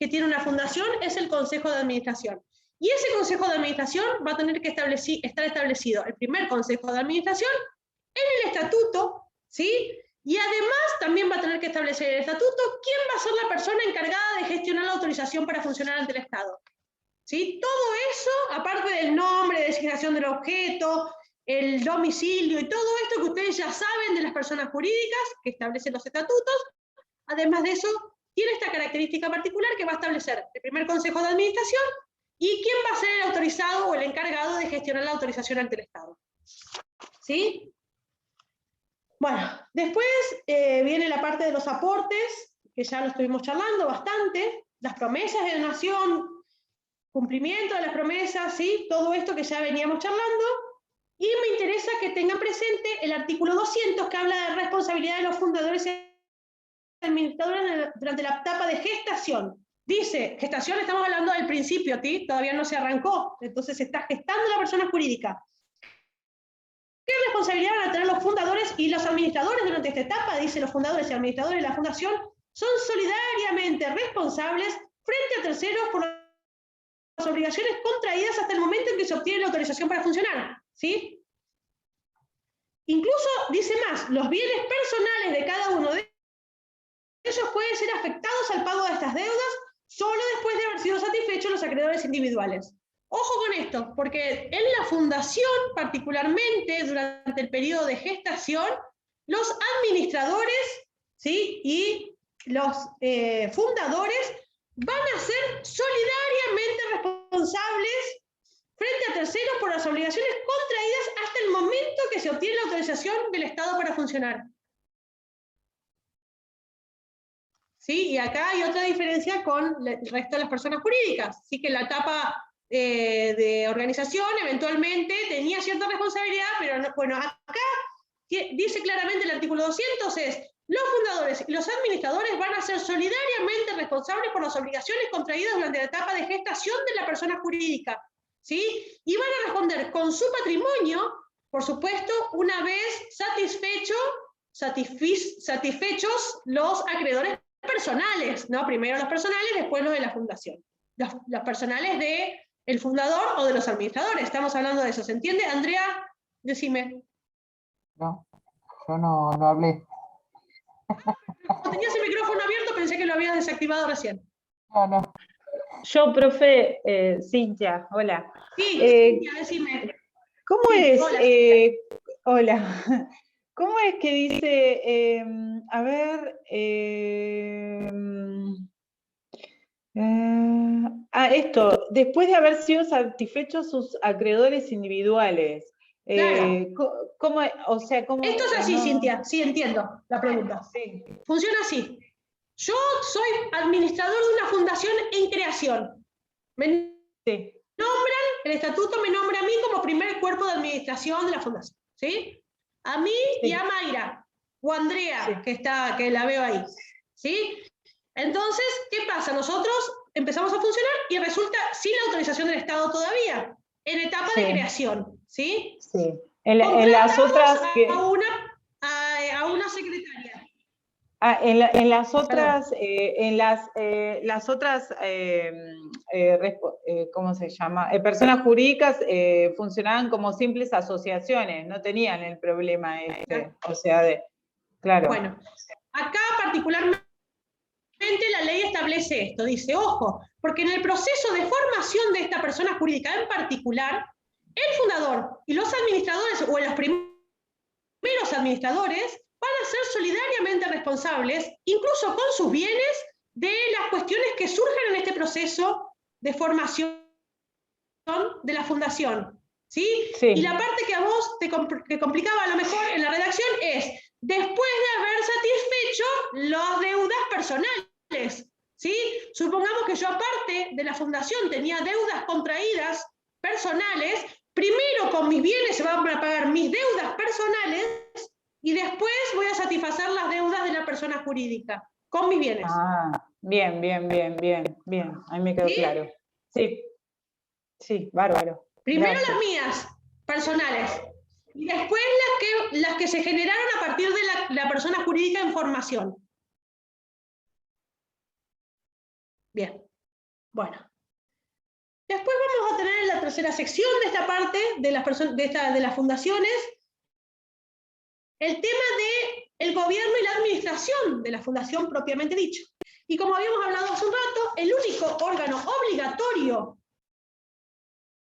que tiene una fundación es el consejo de administración. Y ese consejo de administración va a tener que estar establecido, el primer consejo de administración, en el estatuto, ¿sí? Y además también va a tener que establecer el estatuto quién va a ser la persona encargada de gestionar la autorización para funcionar ante el Estado. ¿Sí? Todo eso, aparte del nombre, designación del objeto, el domicilio y todo esto que ustedes ya saben de las personas jurídicas que establecen los estatutos, además de eso, tiene esta característica particular que va a establecer el primer consejo de administración y quién va a ser el autorizado o el encargado de gestionar la autorización ante el Estado. ¿Sí? Bueno, después viene la parte de los aportes, que ya lo estuvimos charlando bastante, las promesas de donación, cumplimiento de las promesas, ¿sí? Todo esto que ya veníamos charlando, y me interesa que tengan presente el artículo 200 que habla de responsabilidad de los fundadores y administradores durante la etapa de gestación. Dice, gestación estamos hablando del principio, ¿sí? Todavía no se arrancó, entonces se está gestando la persona jurídica. ¿Qué responsabilidad van a tener los fundadores y los administradores durante esta etapa? Dice, los fundadores y administradores de la fundación son solidariamente responsables frente a terceros por las obligaciones contraídas hasta el momento en que se obtiene la autorización para funcionar, ¿sí? Incluso, dice más, los bienes personales de cada uno de ellos pueden ser afectados al pago de estas deudas solo después de haber sido satisfechos los acreedores individuales. Ojo con esto, porque en la fundación, particularmente durante el periodo de gestación, los administradores, ¿sí? Y los fundadores van a ser solidariamente responsables frente a terceros por las obligaciones contraídas hasta el momento que se obtiene la autorización del Estado para funcionar. ¿Sí? Y acá hay otra diferencia con el resto de las personas jurídicas. Así que en la etapa de organización eventualmente tenía cierta responsabilidad, pero no, bueno, acá dice claramente el artículo 200 es: los fundadores y los administradores van a ser solidariamente responsables por las obligaciones contraídas durante la etapa de gestación de la persona jurídica, ¿sí? Y van a responder con su patrimonio, por supuesto, una vez satisfechos los acreedores personales, ¿no? Primero los personales, después los de la fundación. Los personales del fundador o de los administradores, estamos hablando de eso, ¿se entiende? Andrea, decime. No, yo no hablé. Como tenías el micrófono abierto, pensé que lo habías desactivado recién. No. Yo, profe, Cintia, hola. Sí, Cintia, decime. ¿Cómo Sí, es? hola. Hola. ¿Cómo es que dice, a ver, esto, después de haber sido satisfechos sus acreedores individuales? Claro. ¿Cómo, o sea, cómo, Esto es así, no? Cintia, sí, entiendo la pregunta. Sí. Funciona así. Yo soy administrador de una fundación en creación. Sí. El estatuto me nombra a mí como primer cuerpo de administración de la fundación, ¿sí? A mí y a Mayra, o Andrea, que la veo ahí, ¿sí? Entonces, ¿qué pasa? Nosotros empezamos a funcionar y resulta sin la autorización del Estado todavía, en etapa de creación, ¿sí? Sí. En las otras que... a una secretaria. En las otras, ¿cómo se llama? Personas jurídicas funcionaban como simples asociaciones, no tenían el problema este, o sea, claro. Bueno, acá particularmente la ley establece esto, dice, ojo, porque en el proceso de formación de esta persona jurídica en particular, el fundador y los administradores, o los primeros administradores, van a ser solidariamente responsables, incluso con sus bienes, de las cuestiones que surjan en este proceso de formación de la fundación. ¿sí? Sí. Y la parte que a vos te complicaba a lo mejor en la redacción es, después de haber satisfecho las deudas personales, ¿sí? Supongamos que yo aparte de la fundación tenía deudas contraídas personales, primero con mis bienes se van a pagar mis deudas personales y después voy a satisfacer las deudas de la persona jurídica, con mis bienes. Ah, bien, bien, bien, bien, bien. Ahí me quedó ¿Sí? claro. Sí, sí, bárbaro. Primero Gracias. las mías, personales, y después las que se generaron a partir de la persona jurídica en formación. Bien, bueno. Después vamos a tener en la tercera sección de esta parte de las fundaciones el tema del gobierno y la administración de la fundación propiamente dicho. Y como habíamos hablado hace un rato, el único órgano obligatorio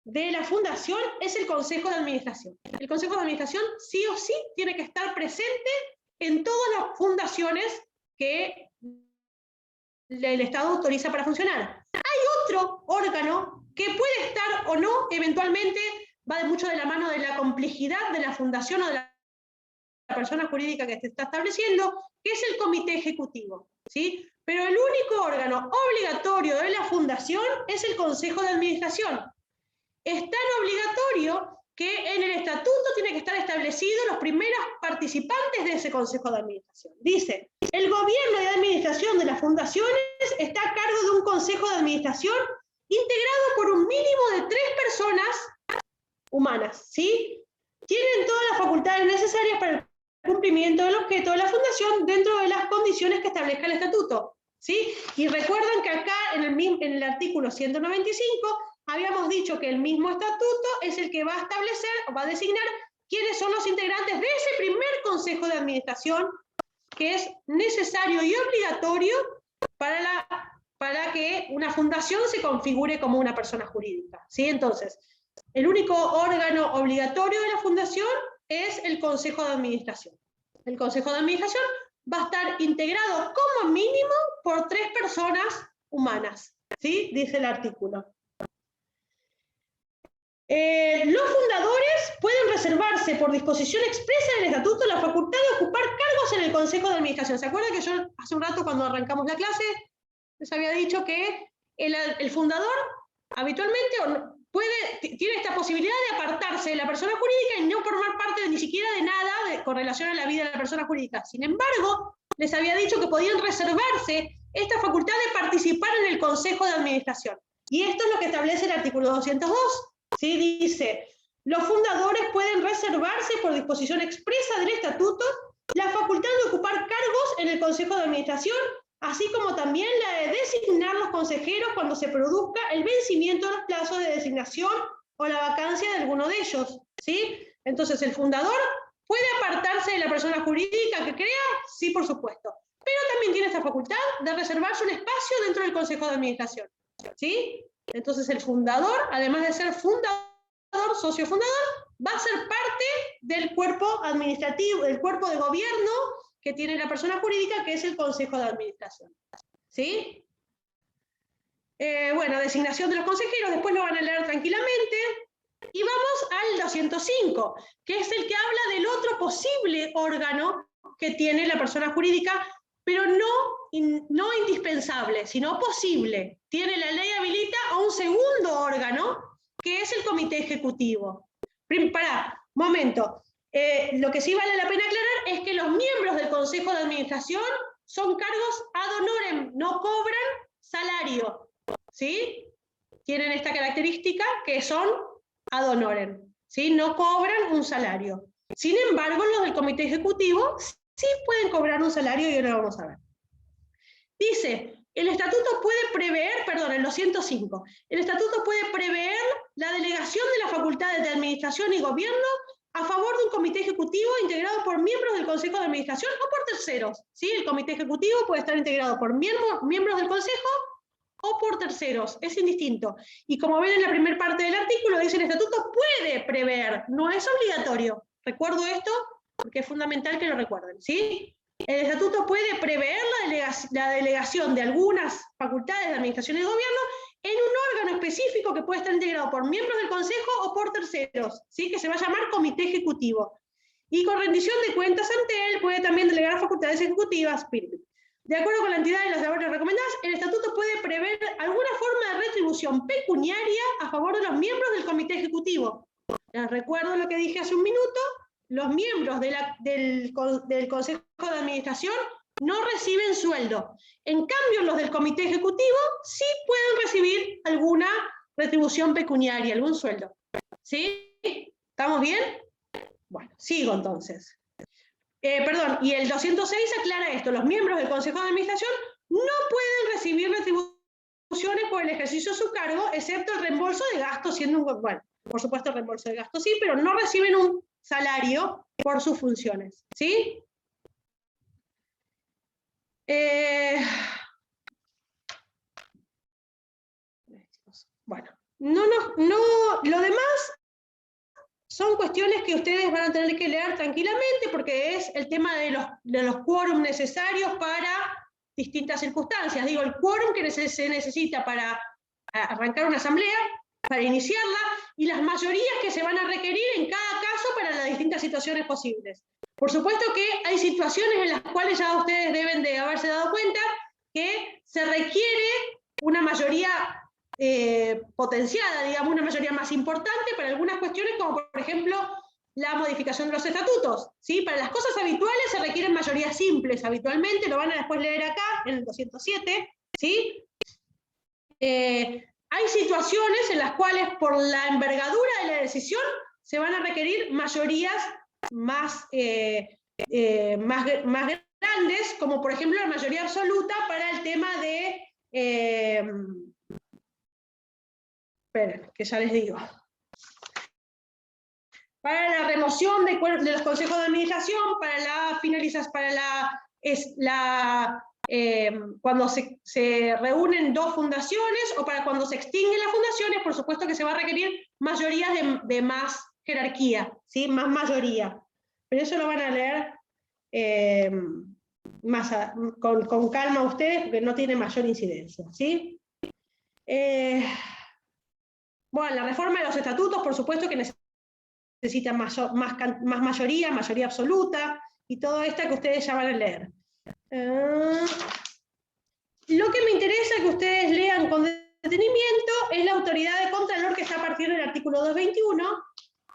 de la fundación es el Consejo de Administración. El Consejo de Administración sí o sí tiene que estar presente en todas las fundaciones que el Estado autoriza para funcionar. Hay otro órgano que puede estar o no, eventualmente, va mucho de la mano de la complejidad de la fundación o de la persona jurídica que se está estableciendo, que es el comité ejecutivo, ¿sí? Pero el único órgano obligatorio de la fundación es el Consejo de Administración. Es tan obligatorio que en el estatuto tiene que estar establecido los primeros participantes de ese Consejo de Administración. Dice, el gobierno y administración de las fundaciones está a cargo de un Consejo de Administración integrado por un mínimo de 3 personas humanas, ¿sí? Tienen todas las facultades necesarias para el cumplimiento del objeto de la fundación dentro de las condiciones que establezca el estatuto, ¿sí? Y recuerdan que acá en el artículo 195 habíamos dicho que el mismo estatuto es el que va a establecer o va a designar quiénes son los integrantes de ese primer consejo de administración que es necesario y obligatorio para que una fundación se configure como una persona jurídica, ¿sí? Entonces, el único órgano obligatorio de la fundación es el Consejo de Administración. El Consejo de Administración va a estar integrado como mínimo por 3 personas humanas, ¿sí? Dice el artículo. Los fundadores pueden reservarse por disposición expresa del estatuto la facultad de ocupar cargos en el Consejo de Administración. ¿Se acuerdan que yo hace un rato cuando arrancamos la clase les había dicho que el fundador habitualmente tiene esta posibilidad de apartarse de la persona jurídica y no formar parte ni siquiera de nada con relación a la vida de la persona jurídica? Sin embargo, les había dicho que podían reservarse esta facultad de participar en el Consejo de Administración. Y esto es lo que establece el artículo 202. ¿Sí? Dice, los fundadores pueden reservarse por disposición expresa del estatuto la facultad de ocupar cargos en el Consejo de Administración, así como también la de designar los consejeros cuando se produzca el vencimiento de los plazos de designación o la vacancia de alguno de ellos, ¿sí? Entonces, ¿el fundador puede apartarse de la persona jurídica que crea? Sí, por supuesto. Pero también tiene esta facultad de reservarse un espacio dentro del Consejo de Administración, ¿sí? Entonces el fundador, además de ser fundador, socio fundador, va a ser parte del cuerpo administrativo, del cuerpo de gobierno que tiene la persona jurídica, que es el Consejo de Administración. ¿Sí? Bueno, designación de los consejeros, después lo van a leer tranquilamente. Y vamos al 205, que es el que habla del otro posible órgano que tiene la persona jurídica, pero no indispensable, sino posible. La ley habilita a un segundo órgano, que es el comité ejecutivo. Momento. Lo que sí vale la pena aclarar es que los miembros del Consejo de Administración son cargos ad honorem, no cobran salario, ¿sí? Tienen esta característica que son ad honorem, ¿sí? No cobran un salario. Sin embargo, los del comité ejecutivo sí pueden cobrar un salario y ahora lo vamos a ver. Dice, el estatuto puede prever, el 205, el estatuto puede prever la delegación de las facultades de administración y gobierno a favor de un comité ejecutivo integrado por miembros del Consejo de Administración o por terceros, ¿sí? El comité ejecutivo puede estar integrado por miembros del Consejo o por terceros, es indistinto. Y como ven en la primera parte del artículo, dice el estatuto puede prever, no es obligatorio. Recuerdo esto porque es fundamental que lo recuerden, ¿sí? El estatuto puede prever la delegación de algunas facultades de administración y gobierno en un órgano específico que puede estar integrado por miembros del Consejo o por terceros, ¿sí? Que se va a llamar Comité Ejecutivo. Y con rendición de cuentas ante él puede también delegar facultades ejecutivas. De acuerdo con la entidad y las labores recomendadas, el estatuto puede prever alguna forma de retribución pecuniaria a favor de los miembros del Comité Ejecutivo. Les recuerdo lo que dije hace un minuto, los miembros del Consejo de Administración no reciben sueldo. En cambio, los del Comité Ejecutivo sí pueden recibir alguna retribución pecuniaria, algún sueldo. ¿Sí? ¿Estamos bien? Bueno, sigo entonces. Perdón, y el 206 aclara esto: los miembros del Consejo de Administración no pueden recibir retribuciones por el ejercicio de su cargo, excepto el reembolso de gastos, siendo un, bueno, por supuesto el reembolso de gastos sí, pero no reciben un salario por sus funciones, ¿sí? Bueno, lo demás son cuestiones que ustedes van a tener que leer tranquilamente, porque es el tema de los quórum necesarios para distintas circunstancias. Digo, el quórum que se necesita para arrancar una asamblea, para iniciarla, y las mayorías que se van a requerir en cada caso para las distintas situaciones posibles. Por supuesto que hay situaciones en las cuales ya ustedes deben de haberse dado cuenta que se requiere una mayoría potenciada, digamos, una mayoría más importante para algunas cuestiones, como por ejemplo la modificación de los estatutos, ¿sí? Para las cosas habituales se requieren mayorías simples, habitualmente, lo van a después leer acá, en el 207, ¿sí? Hay situaciones en las cuales por la envergadura de la decisión se van a requerir mayorías más grandes, como por ejemplo la mayoría absoluta para el tema de... esperen, que ya les digo. Para la remoción de los consejos de administración, para la finalización, cuando se reúnen dos fundaciones, o para cuando se extinguen las fundaciones, por supuesto que se va a requerir mayorías de más jerarquía, ¿sí? Más mayoría. Pero eso lo van a leer con calma ustedes, porque no tiene mayor incidencia, ¿sí? Bueno, la reforma de los estatutos, por supuesto que necesita más mayoría absoluta, y todo esto que ustedes ya van a leer. Lo que me interesa que ustedes lean con detenimiento es la autoridad de Contralor, que está a partir del artículo 221,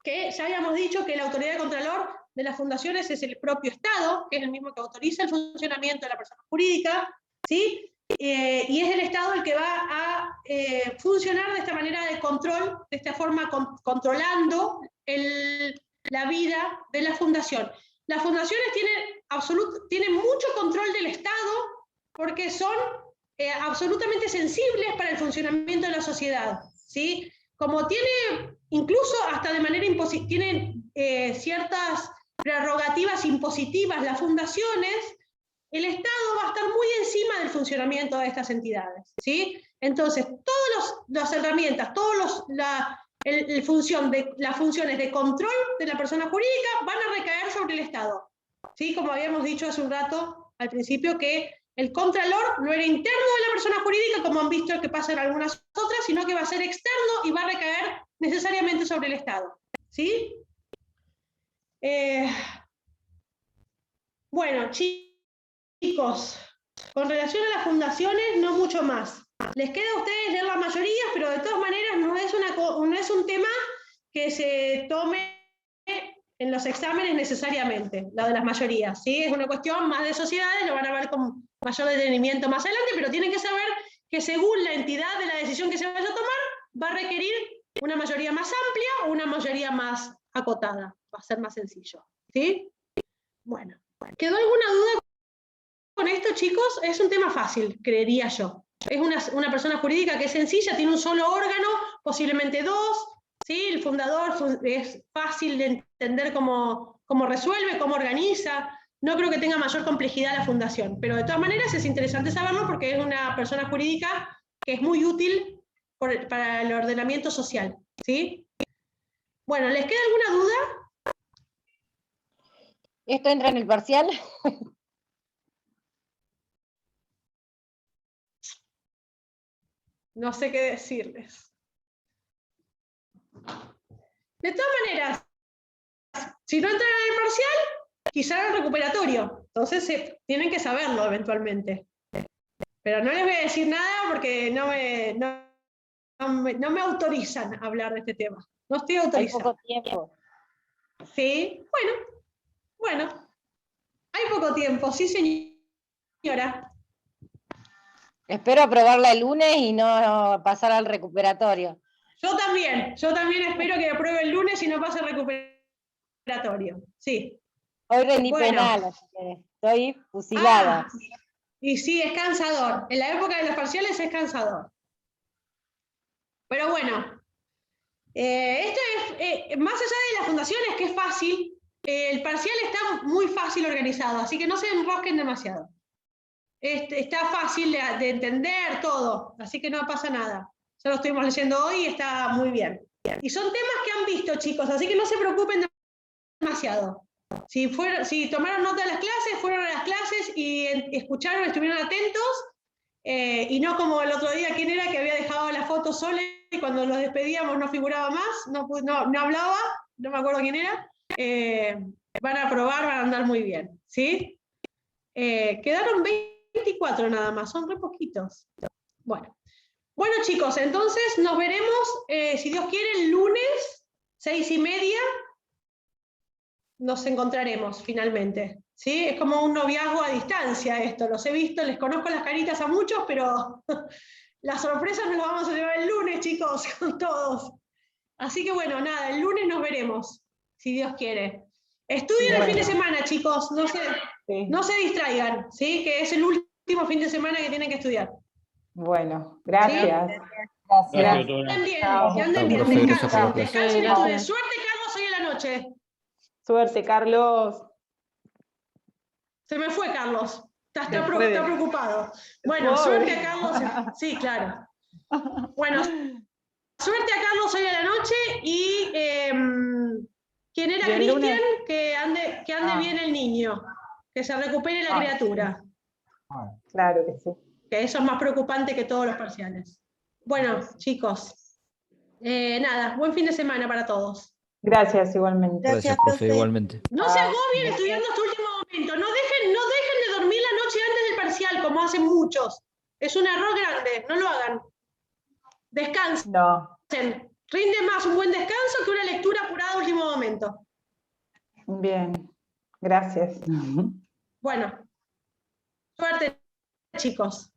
que ya habíamos dicho que la autoridad de Contralor de las fundaciones es el propio Estado, que es el mismo que autoriza el funcionamiento de la persona jurídica, ¿sí? Y es el Estado el que va a funcionar de esta manera de control, de esta forma controlando la vida de la fundación. Las fundaciones tienen mucho control del Estado porque son absolutamente sensibles para el funcionamiento de la sociedad, ¿sí? Como tiene, incluso hasta de manera impositiva, tienen ciertas prerrogativas impositivas las fundaciones, el Estado va a estar muy encima del funcionamiento de estas entidades, ¿sí? Entonces, todas las herramientas, las funciones de control de la persona jurídica van a recaer sobre el Estado, ¿sí? Como habíamos dicho hace un rato al principio, que el Contralor no era interno de la persona jurídica, como han visto que pasa en algunas otras, sino que va a ser externo y va a recaer necesariamente sobre el Estado, ¿sí? Bueno, chicos, con relación a las fundaciones, no mucho más. Les queda a ustedes leer las mayorías, pero de todas maneras no es un tema que se tome en los exámenes necesariamente, lo de las mayorías, ¿sí? Es una cuestión más de sociedades, lo van a ver con mayor detenimiento más adelante, pero tienen que saber que según la entidad de la decisión que se vaya a tomar, va a requerir una mayoría más amplia o una mayoría más acotada. Va a ser más sencillo, ¿sí? Bueno, ¿quedó alguna duda con esto, chicos? Es un tema fácil, creería yo. Es una persona jurídica que es sencilla, tiene un solo órgano, posiblemente dos, ¿sí? El fundador es fácil de entender cómo resuelve, cómo organiza. No creo que tenga mayor complejidad la fundación, pero de todas maneras es interesante saberlo porque es una persona jurídica que es muy útil para el ordenamiento social, ¿sí? Bueno, ¿les queda alguna duda? ¿Esto entra en el parcial? No sé qué decirles. De todas maneras, si no entran en el parcial, quizá en el recuperatorio. Entonces tienen que saberlo eventualmente. Pero no les voy a decir nada porque no me autorizan a hablar de este tema. No estoy Hay autorizada. poco tiempo. Sí, bueno. Hay poco tiempo, sí señora. Espero aprobarla el lunes y no pasar al recuperatorio. Yo también espero que apruebe el lunes y no pase el recuperatorio. Sí. Hoy rendí Bueno. penal, así que estoy fusilada. Y sí, es cansador. En la época de los parciales es cansador. Pero bueno, esto es, más allá de las fundaciones, que es fácil, el parcial está muy fácil organizado, así que no se enrosquen demasiado. Está fácil de entender todo, así que no pasa nada. Ya lo estuvimos leyendo hoy y está muy bien. Y son temas que han visto, chicos, así que no se preocupen demasiado. Si tomaron nota de las clases, fueron a las clases y escucharon, estuvieron atentos, y no como el otro día, ¿quién era que había dejado la foto sola y cuando los despedíamos no figuraba más, no hablaba, no me acuerdo quién era? Van a aprobar, van a andar muy bien, ¿sí? Quedaron 24 nada más, son re poquitos. Bueno, chicos, entonces nos veremos, si Dios quiere, el lunes, 6:30, nos encontraremos finalmente, ¿sí? Es como un noviazgo a distancia esto, los he visto, les conozco las caritas a muchos, pero las sorpresas nos las vamos a llevar el lunes, chicos, con todos. Así que bueno, nada, el lunes nos veremos, si Dios quiere. Estudien el fin de semana, chicos, no se distraigan, ¿sí? Que es el último fin de semana que tienen que estudiar. Bueno, gracias. ¿Sí? Gracias, Gracias. doctora. Anden bien, Chao. que anden Chao, bien, profe, gracias por la descansen, clase. descansen y Gracias. estudien. Suerte, Carlos, hoy a la noche. Suerte, Carlos. Se me fue, Carlos. Está Se fue. preocupado. Bueno, Pobre. suerte a Carlos. Sí, claro. Bueno, suerte a Carlos hoy a la noche y ¿quién era ¿Y el lunes? Cristian? Que ande bien el niño, que se recupere la criatura, Claro que sí. que eso es más preocupante que todos los parciales. Bueno, chicos, nada, buen fin de semana para todos. Gracias igualmente. Gracias, profe, igualmente. No se agobien estudiando hasta último momento, no dejen de dormir la noche antes del parcial, como hacen muchos. Es un error grande, no lo hagan. Descansen. No. Rinde más un buen descanso que una lectura apurada a último momento. Bien. Gracias. Bueno, suerte, chicos.